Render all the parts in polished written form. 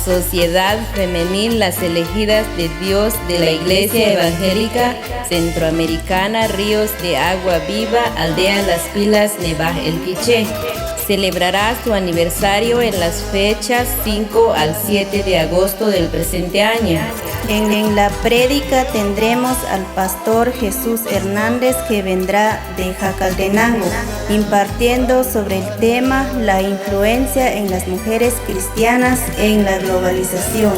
Sociedad Femenil Las Elegidas de Dios de la Iglesia Evangélica Centroamericana Ríos de Agua Viva, Aldea Las Pilas, Nevaj El Quiché. Celebrará su aniversario en las fechas 5 al 7 de agosto del presente año. En la prédica tendremos al pastor Jesús Hernández, que vendrá de Jacaltenango, impartiendo sobre el tema la influencia en las mujeres cristianas en la globalización.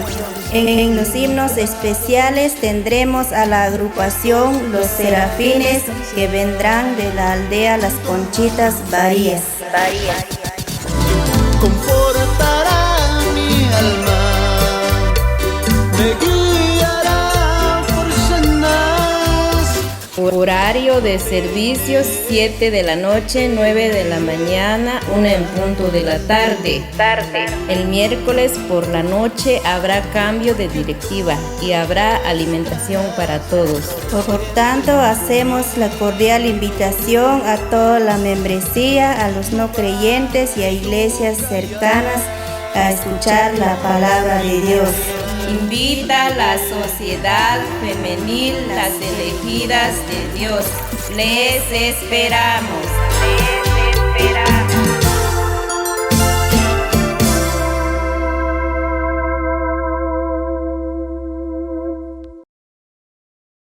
En los himnos especiales tendremos a la agrupación Los Serafines, que vendrán de la aldea Las Conchitas, Barías. Confortará mi alma, me guiará por sendas. Horario de servicios 7 de la noche, 9 de la mañana, 1 en punto de la tarde. El miércoles por la noche habrá cambio de directiva y habrá alimentación para todos. Por tanto, hacemos la cordial invitación a toda la membresía, a los no creyentes y a iglesias cercanas a escuchar la palabra de Dios. Invita a la Sociedad Femenil Las Elegidas de Dios. Les esperamos.